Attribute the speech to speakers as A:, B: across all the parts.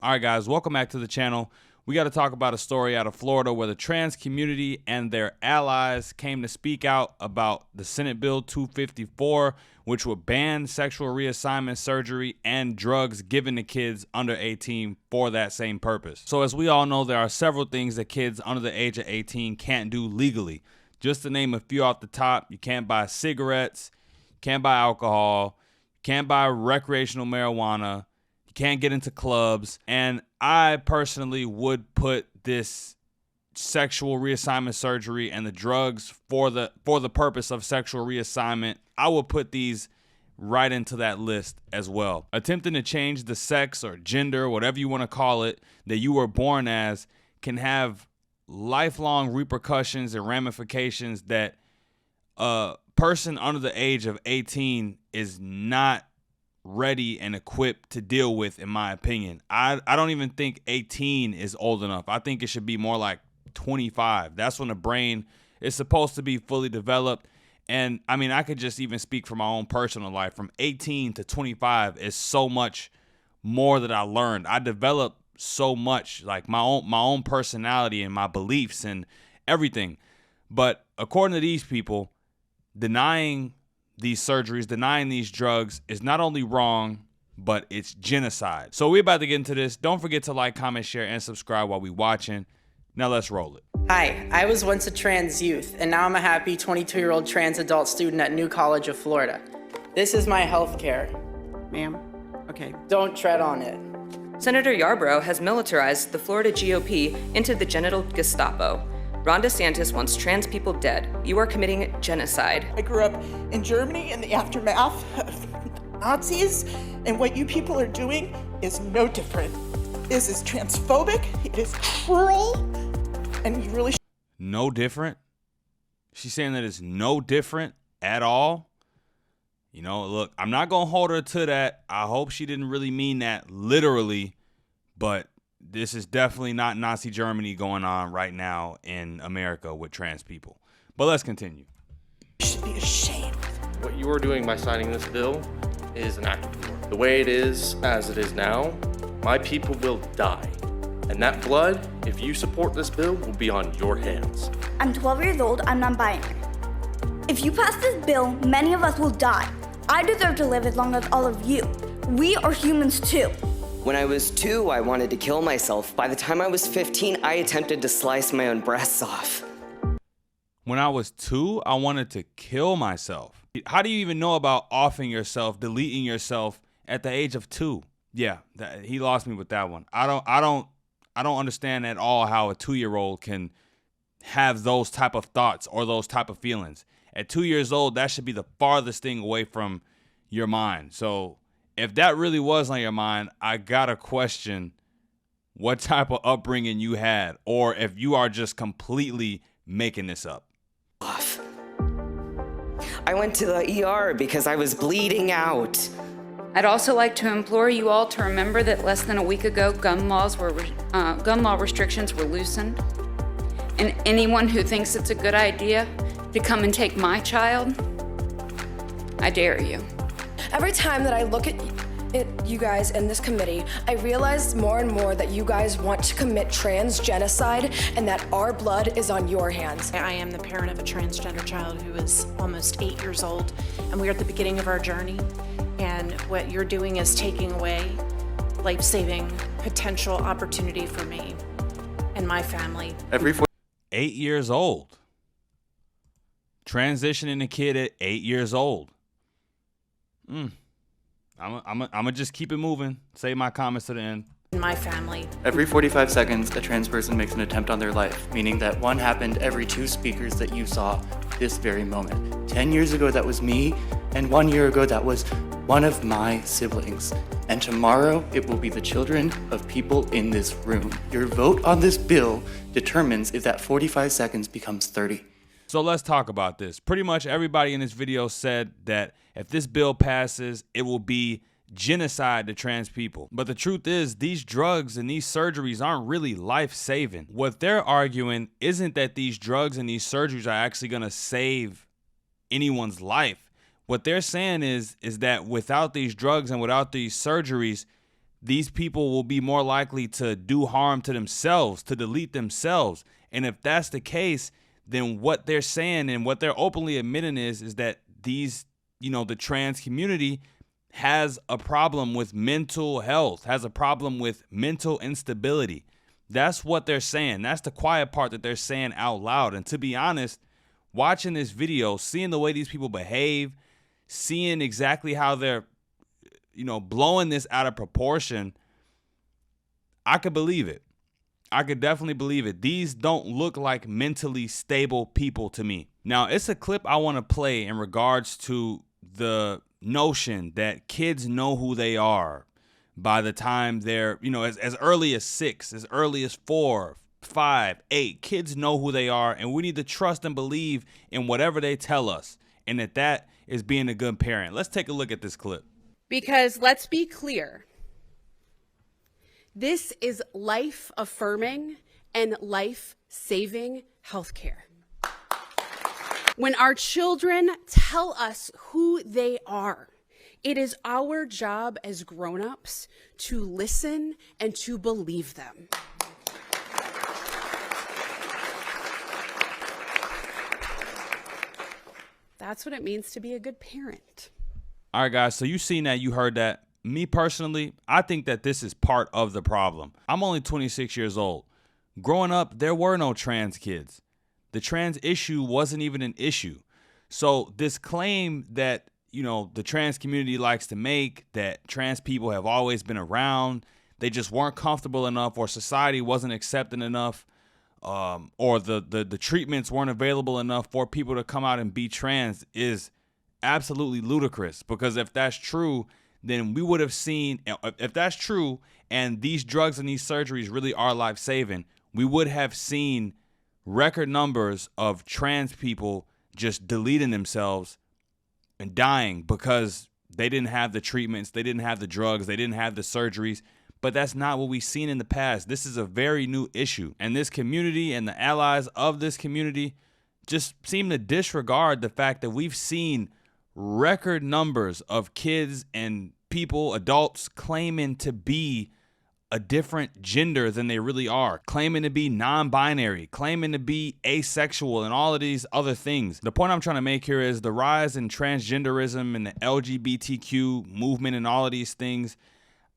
A: All right, guys, welcome back to the channel. We got to talk about a story out of Florida where the trans community and their allies came to speak out about the Senate Bill 254, which would ban sexual reassignment surgery and drugs given to kids under 18 for that same purpose. So as we all know, there are several things that kids under the age of 18 can't do legally. Just to name a few off the top, you can't buy cigarettes, you can't buy alcohol, you can't buy recreational marijuana, you can't get into clubs, and I personally would put this sexual reassignment surgery and the drugs for the purpose of sexual reassignment, I would put these right into that list as well. Attempting to change the sex or gender, whatever you want to call it, that you were born as can have lifelong repercussions and ramifications that a person under the age of 18 is not ready and equipped to deal with, in my opinion. I don't even think 18 is old enough. I think it should be more like 25. That's when the brain is supposed to be fully developed. And I mean, I could just even speak from my own personal life. From 18 to 25 is so much more that I learned. I developed so much, like my own personality and my beliefs and everything. But according to these people, denying these surgeries, denying these drugs is not only wrong, but it's genocide. So we're about to get into this. Don't forget to like, comment, share, and subscribe while we watching. Now let's roll it.
B: Hi, I was once a trans youth, and now I'm a happy 22-year-old trans adult student at New College of Florida. This is my health care.
C: Ma'am, okay.
B: Don't tread on it.
D: Senator Yarborough has militarized the Florida GOP into the genital Gestapo. Ron DeSantis wants trans people dead. You are committing genocide.
C: I grew up in Germany in the aftermath of Nazis, and what you people are doing is no different. This is transphobic, it is cruel, and you really
A: No different? She's saying that it's no different at all? You know, look, I'm not going to hold her to that. I hope she didn't really mean that literally, but this is definitely not Nazi Germany going on right now in America with trans people. But let's continue.
C: You should be ashamed.
E: What you are doing by signing this bill is an act of war. The way it is, as it is now, my people will die. And that blood, if you support this bill, will be on your hands.
F: I'm 12 years old, I'm non-binary. If you pass this bill, many of us will die. I deserve to live as long as all of you. We are humans too.
G: When I was 2, I wanted to kill myself. By the time I was 15, I attempted to slice my own breasts off.
A: When I was 2, I wanted to kill myself. How do you even know about offing yourself, deleting yourself at the age of 2? Yeah, he lost me with that one. I don't understand at all how a 2-year-old can have those type of thoughts or those type of feelings. At 2 years old, that should be the farthest thing away from your mind. So if that really was on your mind, I gotta question what type of upbringing you had, or if you are just completely making this up.
G: I went to the ER because I was bleeding out.
D: I'd also like to implore you all to remember that less than a week ago, gun law restrictions were loosened. And anyone who thinks it's a good idea to come and take my child, I dare you.
H: Every time that I look at you guys in this committee, I realize more and more that you guys want to commit trans genocide and that our blood is on your hands.
I: I am the parent of a transgender child who is almost 8 years old, and we are at the beginning of our journey. And what you're doing is taking away life-saving potential opportunity for me and my family.
A: 8 years old. Transitioning a kid at 8 years old. I'm gonna just keep it moving. Save my comments to the end.
I: My family.
J: Every 45 seconds, a trans person makes an attempt on their life, meaning that one happened every 2 speakers that you saw this very moment. 10 years ago, that was me, and 1 year ago, that was one of my siblings. And tomorrow, it will be the children of people in this room. Your vote on this bill determines if that 45 seconds becomes 30.
A: So let's talk about this. Pretty much everybody in this video said that if this bill passes, it will be genocide to trans people. But the truth is, these drugs and these surgeries aren't really life-saving. What they're arguing isn't that these drugs and these surgeries are actually going to save anyone's life. What they're saying is that without these drugs and without these surgeries, these people will be more likely to do harm to themselves, to delete themselves. And if that's the case, then what they're saying and what they're openly admitting is that these, the trans community has a problem with mental health, has a problem with mental instability. That's what they're saying. That's the quiet part that they're saying out loud. And to be honest, watching this video, seeing the way these people behave, seeing exactly how they're, blowing this out of proportion, I could believe it. I could definitely believe it. These don't look like mentally stable people to me. Now, it's a clip I want to play in regards to the notion that kids know who they are by the time they're, as early as 6, as early as 4, 5, 8. Kids know who they are, and we need to trust and believe in whatever they tell us, and that is being a good parent. Let's take a look at this clip.
K: Because let's be clear, this is life-affirming and life-saving healthcare. When our children tell us who they are, it is our job as grown-ups to listen and to believe them. That's what it means to be a good parent.
A: All right, guys, so you seen that, you heard that. Me personally, I think that this is part of the problem. I'm only 26 years old. Growing up, there were no trans kids. The trans issue wasn't even an issue. So this claim that, the trans community likes to make, that trans people have always been around, they just weren't comfortable enough, or society wasn't accepting enough, or the treatments weren't available enough for people to come out and be trans is absolutely ludicrous. Because if that's true, then we would have seen, if that's true and these drugs and these surgeries really are life-saving, we would have seen record numbers of trans people just deleting themselves and dying because they didn't have the treatments, they didn't have the drugs, they didn't have the surgeries. But that's not what we've seen in the past. This is a very new issue. And this community and the allies of this community just seem to disregard the fact that we've seen record numbers of kids and people, adults, claiming to be a different gender than they really are, claiming to be non-binary, claiming to be asexual, and all of these other things. The point I'm trying to make here is the rise in transgenderism and the LGBTQ movement and all of these things,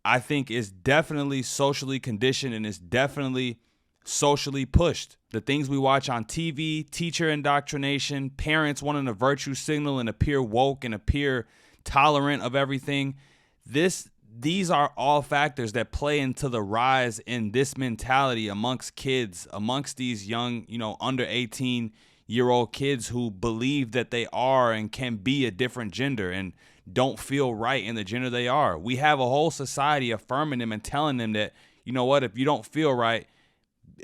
A: I think is definitely socially conditioned and is definitely socially pushed. The things we watch on TV, teacher indoctrination, parents wanting to virtue signal and appear woke and appear tolerant of everything. These are all factors that play into the rise in this mentality amongst kids, amongst these young, under 18-year-old kids who believe that they are and can be a different gender and don't feel right in the gender they are. We have a whole society affirming them and telling them that, if you don't feel right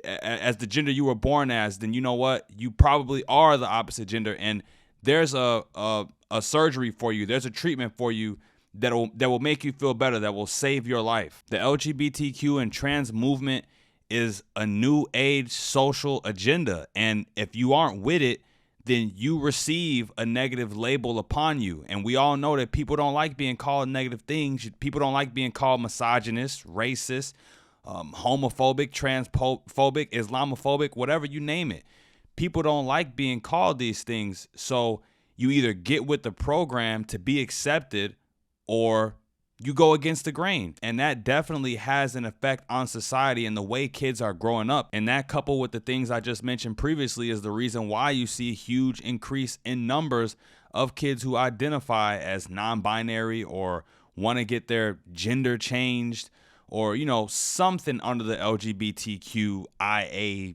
A: as the gender you were born as, then you probably are the opposite gender, and there's a surgery for you, there's a treatment for you that will make you feel better, that will save your life. The LGBTQ and trans movement is a new age social agenda, and if you aren't with it, then you receive a negative label upon you. And we all know that people don't like being called negative things. People don't like being called misogynist, racist, homophobic, transphobic, Islamophobic, whatever you name it. People don't like being called these things. So you either get with the program to be accepted or you go against the grain. And that definitely has an effect on society and the way kids are growing up. And that, coupled with the things I just mentioned previously, is the reason why you see a huge increase in numbers of kids who identify as non-binary or want to get their gender changed or, something under the LGBTQIA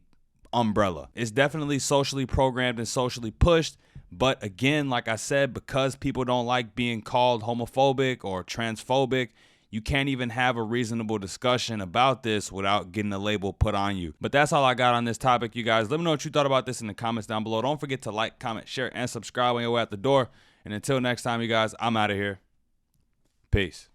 A: umbrella. It's definitely socially programmed and socially pushed. But again, like I said, because people don't like being called homophobic or transphobic, you can't even have a reasonable discussion about this without getting a label put on you. But that's all I got on this topic, you guys. Let me know what you thought about this in the comments down below. Don't forget to like, comment, share, and subscribe when you're at the door. And until next time, you guys, I'm out of here. Peace.